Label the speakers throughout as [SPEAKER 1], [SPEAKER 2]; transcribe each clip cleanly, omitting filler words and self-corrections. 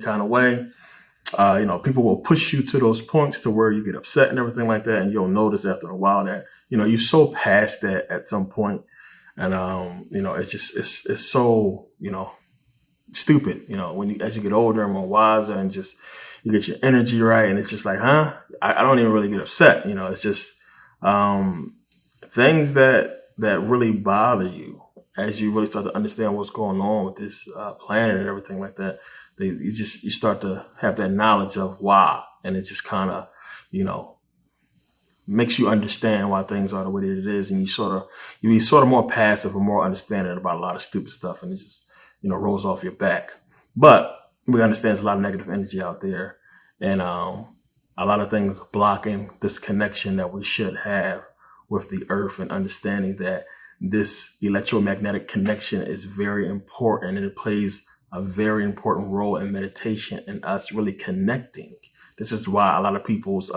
[SPEAKER 1] kind of way. People will push you to those points to where you get upset and everything like that. And you'll notice after a while that, you're so past that at some point. And, it's so, stupid, when as you get older and more wiser and just you get your energy right. And it's just like, I don't even really get upset. It's just, things that really bother you as you really start to understand what's going on with this planet and everything like that. You start to have that knowledge of why, and it just kind of, makes you understand why things are the way that it is, and you be sort of more passive and more understanding about a lot of stupid stuff, and it just rolls off your back. But we understand there's a lot of negative energy out there, and a lot of things blocking this connection that we should have with the earth, and understanding that this electromagnetic connection is very important, and it plays a very important role in meditation and us really connecting. This is why a lot of people's,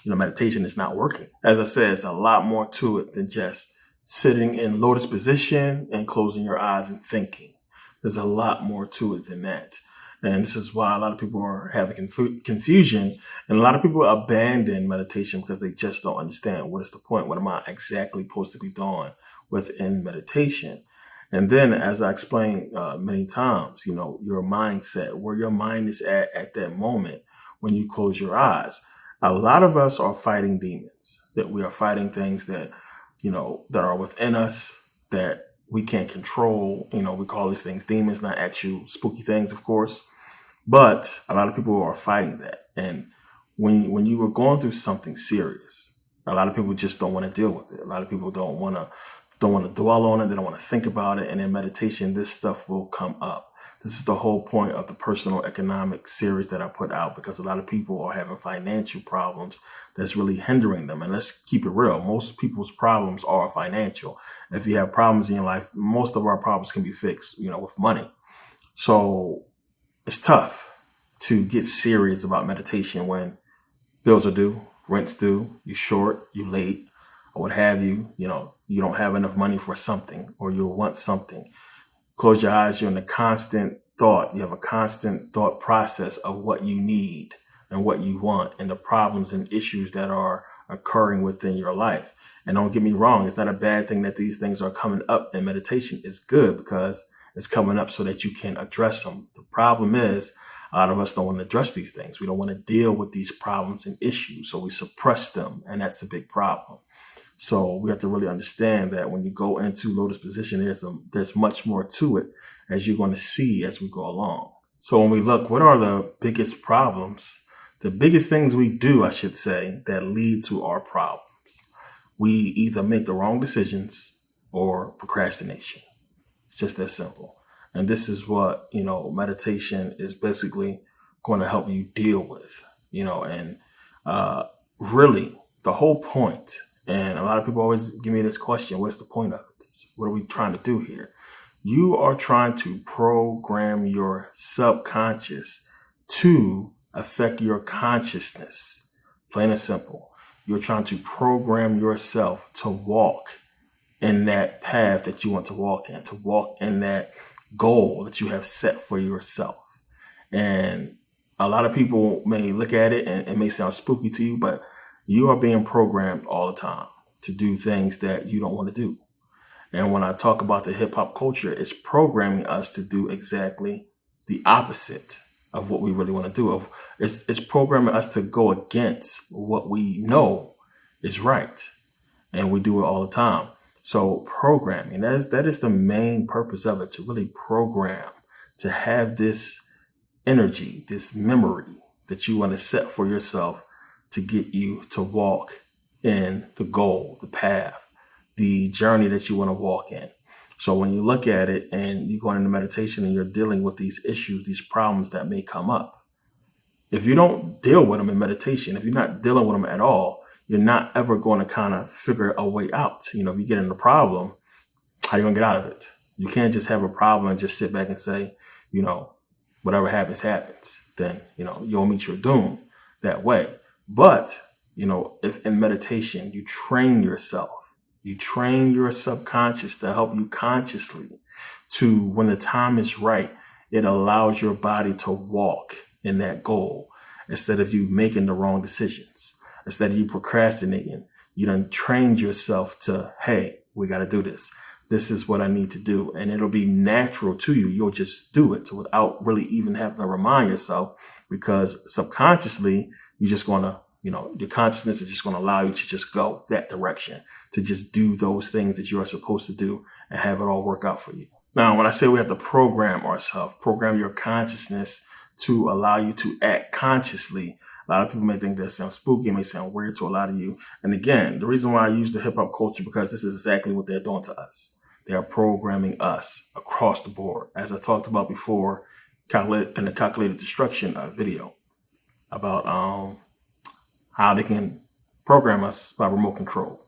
[SPEAKER 1] meditation is not working. As I said, it's a lot more to it than just sitting in lotus position and closing your eyes and thinking. There's a lot more to it than that. And this is why a lot of people are having confusion, and a lot of people abandon meditation because they just don't understand what is the point. What am I exactly supposed to be doing within meditation? And then, as I explained many times, your mindset, where your mind is at that moment when you close your eyes. A lot of us are fighting demons, that we are fighting things that, that are within us that we can't control. We call these things demons, not actual spooky things, of course. But a lot of people are fighting that. And when you were going through something serious, a lot of people just don't want to deal with it. A lot of people don't want to dwell on it. They don't want to think about it. And in meditation, this stuff will come up. This is the whole point of the personal economic series that I put out, because a lot of people are having financial problems that's really hindering them. And let's keep it real. Most people's problems are financial. If you have problems in your life, most of our problems can be fixed, with money. So it's tough to get serious about meditation when bills are due, rent's due, you're short, you're late, or what have you. You don't have enough money for something, or you'll want something. Close your eyes. You're in a constant thought. You have a constant thought process of what you need and what you want, and the problems and issues that are occurring within your life. And don't get me wrong, it's not a bad thing that these things are coming up in meditation. It's good because it's coming up so that you can address them. The problem is, a lot of us don't want to address these things. We don't want to deal with these problems and issues, so we suppress them, and that's a big problem. So we have to really understand that when you go into lotus position, there's much more to it, as you're going to see as we go along. So when we look, what are the biggest problems? The biggest things we do, I should say, that lead to our problems. We either make the wrong decisions or procrastination. It's just that simple. And this is what, meditation is basically going to help you deal with, and really the whole point. And a lot of people always give me this question: what's the point of it? What are we trying to do here? You are trying to program your subconscious to affect your consciousness. Plain and simple. You're trying to program yourself to walk in that path that you want to walk in that goal that you have set for yourself. And a lot of people may look at it and it may sound spooky to you, but you are being programmed all the time to do things that you don't want to do. And when I talk about the hip hop culture, it's programming us to do exactly the opposite of what we really want to do. It's programming us to go against what we know is right. And we do it all the time. So programming, that is the main purpose of it, to really program, to have this energy, this memory that you want to set for yourself to get you to walk in the goal, the path, the journey that you want to walk in. So when you look at it and you're going into meditation and you're dealing with these issues, these problems that may come up, if you don't deal with them in meditation, if you're not dealing with them at all, you're not ever going to kind of figure a way out. If you get in a problem, how are you going to get out of it? You can't just have a problem and just sit back and say, whatever happens, happens. Then, you'll meet your doom that way. But, if in meditation, you train yourself, you train your subconscious to help you consciously to, when the time is right, It allows your body to walk in that goal instead of you making the wrong decisions. Instead of you procrastinating, you done trained yourself to, hey, we got to do this. This is what I need to do. And it'll be natural to you. You'll just do it without really even having to remind yourself, because subconsciously, you're just going to, your consciousness is just going to allow you to just go that direction, to just do those things that you are supposed to do and have it all work out for you. Now, when I say we have to program ourselves, program your consciousness to allow you to act consciously, a lot of people may think that sounds spooky, it may sound weird to a lot of you. And again, the reason why I use the hip hop culture, because this is exactly what they're doing to us. They are programming us across the board. As I talked about before, in the calculated destruction video about how they can program us by remote control.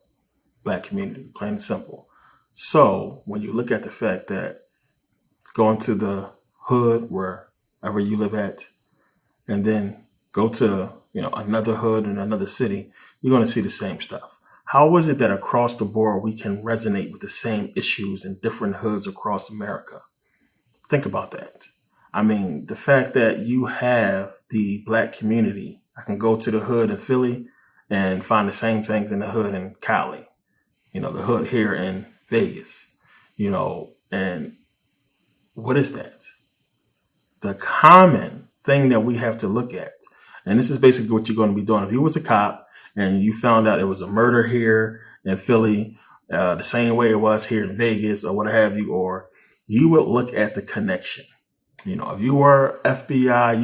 [SPEAKER 1] Black community, plain and simple. So when you look at the fact that going to the hood, wherever you live at, and then go to another hood in another city, you're going to see the same stuff. How is it that across the board we can resonate with the same issues in different hoods across America? Think about that. I mean, the fact that you have the Black community, I can go to the hood in Philly and find the same things in the hood in Cali, the hood here in Vegas, and what is that? The common thing that we have to look at, and this is basically what you're going to be doing. If you was a cop and you found out it was a murder here in Philly, the same way it was here in Vegas or what have you, or you would look at the connection. If you were FBI,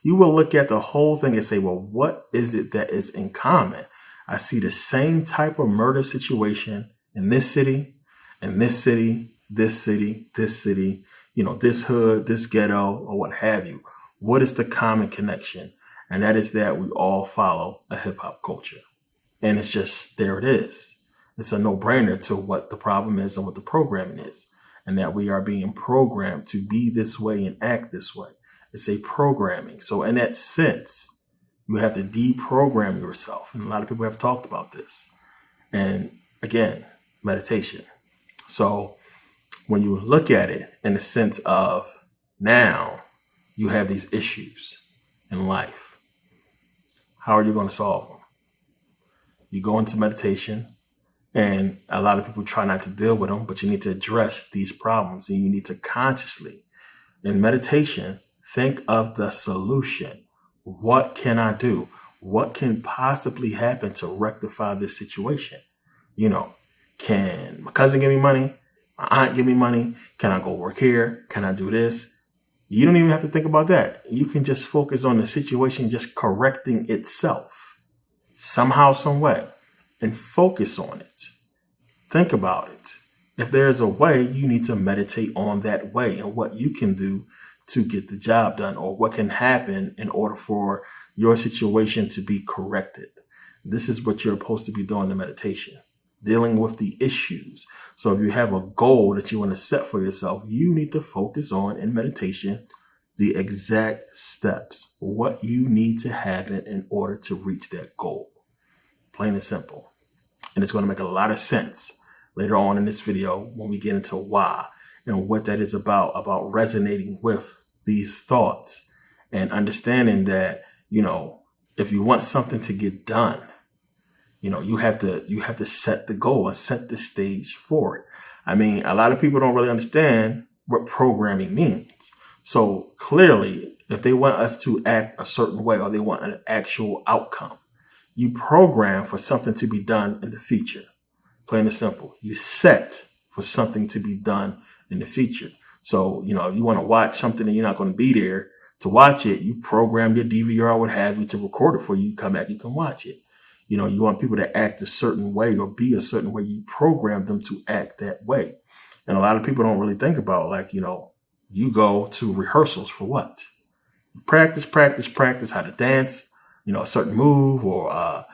[SPEAKER 1] you would look at the whole thing and say, well, what is it that is in common? I see the same type of murder situation in this city, this city, this city, this city, this hood, this ghetto, or what have you. What is the common connection? And that is that we all follow a hip hop culture. And it's just, there it is. It's a no-brainer to what the problem is and what the programming is. And that we are being programmed to be this way and act this way. It's a programming. So in that sense, you have to deprogram yourself. And a lot of people have talked about this. And again, meditation. So when you look at it in the sense of now you have these issues in life, how are you going to solve them? You go into meditation, and a lot of people try not to deal with them, but you need to address these problems, and you need to consciously, in meditation, think of the solution. What can I do? What can possibly happen to rectify this situation? Can my cousin give me money? My aunt give me money? Can I go work here? Can I do this? You don't even have to think about that. You can just focus on the situation just correcting itself somehow, some way, and focus on it. Think about it. If there's a way, you need to meditate on that way and what you can do to get the job done, or what can happen in order for your situation to be corrected. This is what you're supposed to be doing in meditation, dealing with the issues. So if you have a goal that you want to set for yourself, you need to focus on, in meditation, the exact steps, what you need to happen in order to reach that goal. Plain and simple. And it's going to make a lot of sense later on in this video when we get into why and what that is about resonating with these thoughts and understanding that, if you want something to get done, you have to set the goal and set the stage for it. I mean, a lot of people don't really understand what programming means. So clearly, if they want us to act a certain way or they want an actual outcome, you program for something to be done in the future. Plain and simple. You set for something to be done in the future. So, if you want to watch something and you're not going to be there to watch it, you program your DVR, what have you, to record it for you. Come back, you can watch it. You want people to act a certain way or be a certain way. You program them to act that way. And a lot of people don't really think about, you go to rehearsals for what? Practice how to dance, a certain move or, a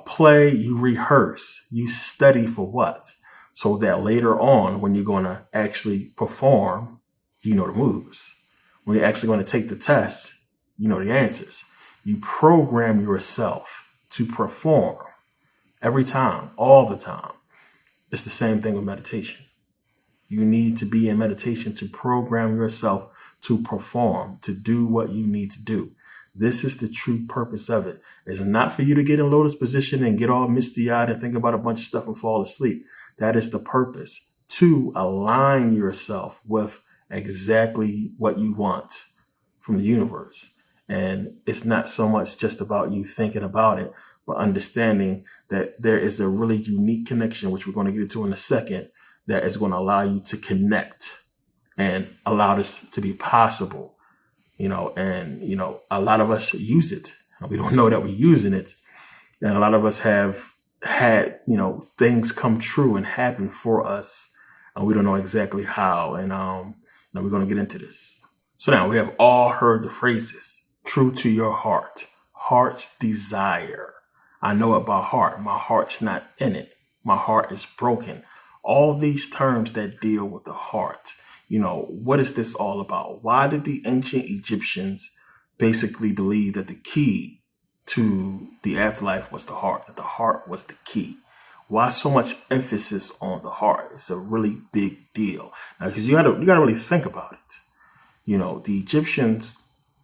[SPEAKER 1] play. You rehearse, you study for what? So that later on, when you're going to actually perform, the moves. When you're actually going to take the test, the answers. You program yourself to perform every time, all the time. It's the same thing with meditation. You need to be in meditation to program yourself to perform, to do what you need to do. This is the true purpose of it. It's not for you to get in lotus position and get all misty eyed and think about a bunch of stuff and fall asleep. That is the purpose, to align yourself with exactly what you want from the universe. And it's not so much just about you thinking about it, but understanding that there is a really unique connection, which we're going to get into in a second, that is going to allow you to connect and allow this to be possible. And a lot of us use it. We don't know that we're using it. And a lot of us have had, things come true and happen for us. And we don't know exactly how. And we're going to get into this. So now we have all heard the phrases, true to your heart, heart's desire. I know it by heart. My heart's not in it. My heart is broken. All these terms that deal with the heart. What is this all about? Why did the ancient Egyptians basically believe that the key to the afterlife was the heart, that the heart was the key? Why so much emphasis on the heart? It's a really big deal. Now, because you gotta really think about it. The Egyptians,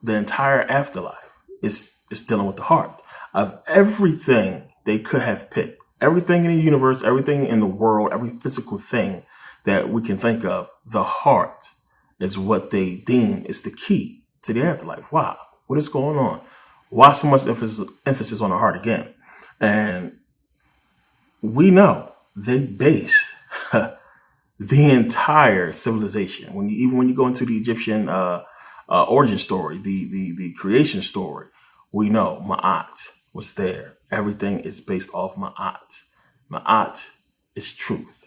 [SPEAKER 1] the entire afterlife is dealing with the heart. Of everything they could have picked, everything in the universe, everything in the world, every physical thing that we can think of, the heart is what they deem is the key to the afterlife. Wow. What is going on? Why so much emphasis on the heart again? And we know they base the entire civilization. When you go into the Egyptian origin story, the creation story, we know Ma'at was there. Everything is based off Ma'at. Ma'at is truth.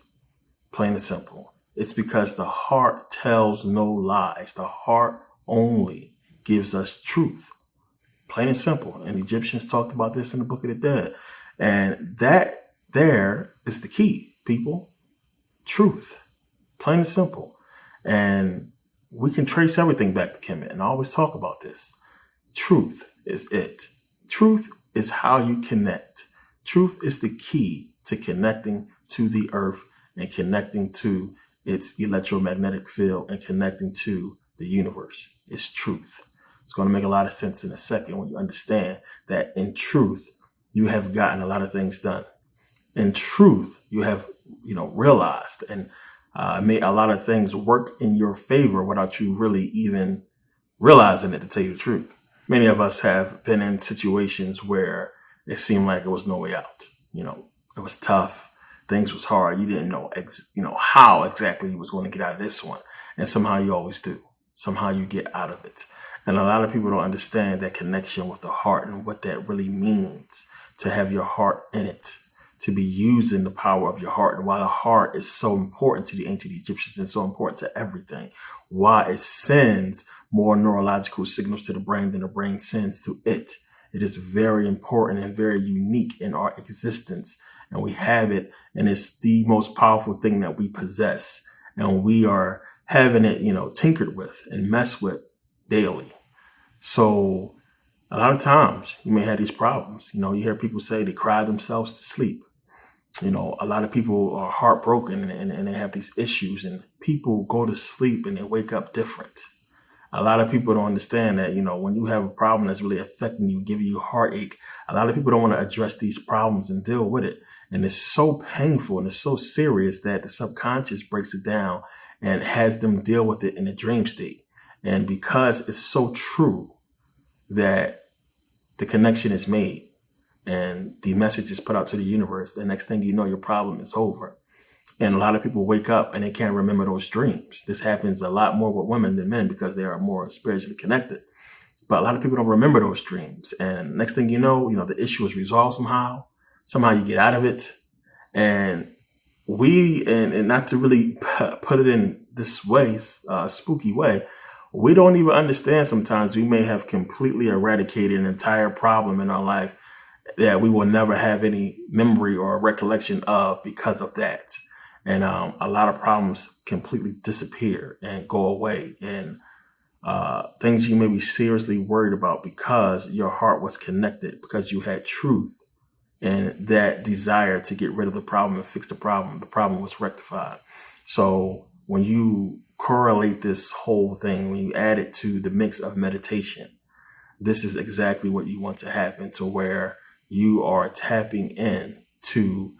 [SPEAKER 1] Plain and simple. It's because the heart tells no lies. The heart only gives us truth. Plain and simple. And the Egyptians talked about this in the Book of the Dead. And that there is the key, people. Truth. Plain and simple. And we can trace everything back to Kemet. And I always talk about this. Truth is it. Truth is how you connect. Truth is the key to connecting to the earth and connecting to its electromagnetic field and connecting to the universe. It's truth. It's going to make a lot of sense in a second when you understand that in truth, you have gotten a lot of things done. In truth, you have, realized and made a lot of things work in your favor without you really even realizing it, to tell you the truth. Many of us have been in situations where it seemed like it was no way out. It was tough. Things was hard. You didn't know, how exactly you was going to get out of this one. And somehow you always do. Somehow you get out of it. And a lot of people don't understand that connection with the heart and what that really means, to have your heart in it, to be using the power of your heart. And why the heart is so important to the ancient Egyptians and so important to everything. Why it sends more neurological signals to the brain than the brain sends to it. It is very important and very unique in our existence. And we have it, and it's the most powerful thing that we possess. And we are having it, tinkered with and messed with daily. So a lot of times you may have these problems. You hear people say they cry themselves to sleep. A lot of people are heartbroken and they have these issues, and people go to sleep and they wake up different. A lot of people don't understand that, when you have a problem that's really affecting you, giving you heartache, a lot of people don't want to address these problems and deal with it. And it's so painful and it's so serious that the subconscious breaks it down and has them deal with it in a dream state. And because it's so true that the connection is made and the message is put out to the universe, the next thing you know, your problem is over. And a lot of people wake up and they can't remember those dreams. This happens a lot more with women than men because they are more spiritually connected. But a lot of people don't remember those dreams. And next thing you know, the issue is resolved somehow. Somehow you get out of it. And and not to really put it in this way, spooky way, we don't even understand sometimes we may have completely eradicated an entire problem in our life that we will never have any memory or recollection of because of that. And a lot of problems completely disappear and go away. And things you may be seriously worried about because your heart was connected, because you had truth and that desire to get rid of the problem and fix the problem was rectified. So when you correlate this whole thing, when you add it to the mix of meditation, this is exactly what you want to happen, to where you are tapping in to,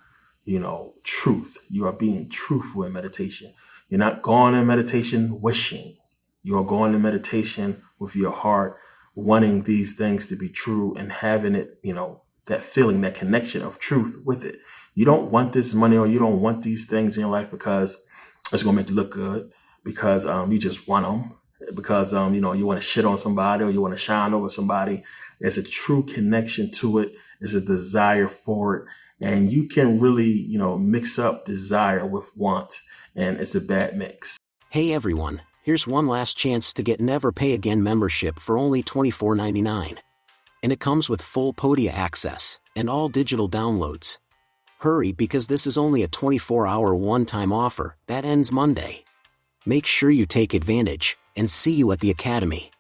[SPEAKER 1] truth. You are being truthful in meditation. You're not going in meditation wishing. You are going in meditation with your heart, wanting these things to be true and having it, that feeling, that connection of truth with it. You don't want this money, or you don't want these things in your life because it's going to make you look good, because you just want them, because you want to shit on somebody, or you want to shine over somebody. There's a true connection to it. There's a desire for it, and you can really mix up desire with want, and it's a bad mix.
[SPEAKER 2] Hey everyone, here's one last chance to get Never Pay Again membership for only $24.99. And it comes with full Podia access and all digital downloads. Hurry, because this is only a 24-hour one-time offer that ends Monday. Make sure you take advantage, and see you at the Academy.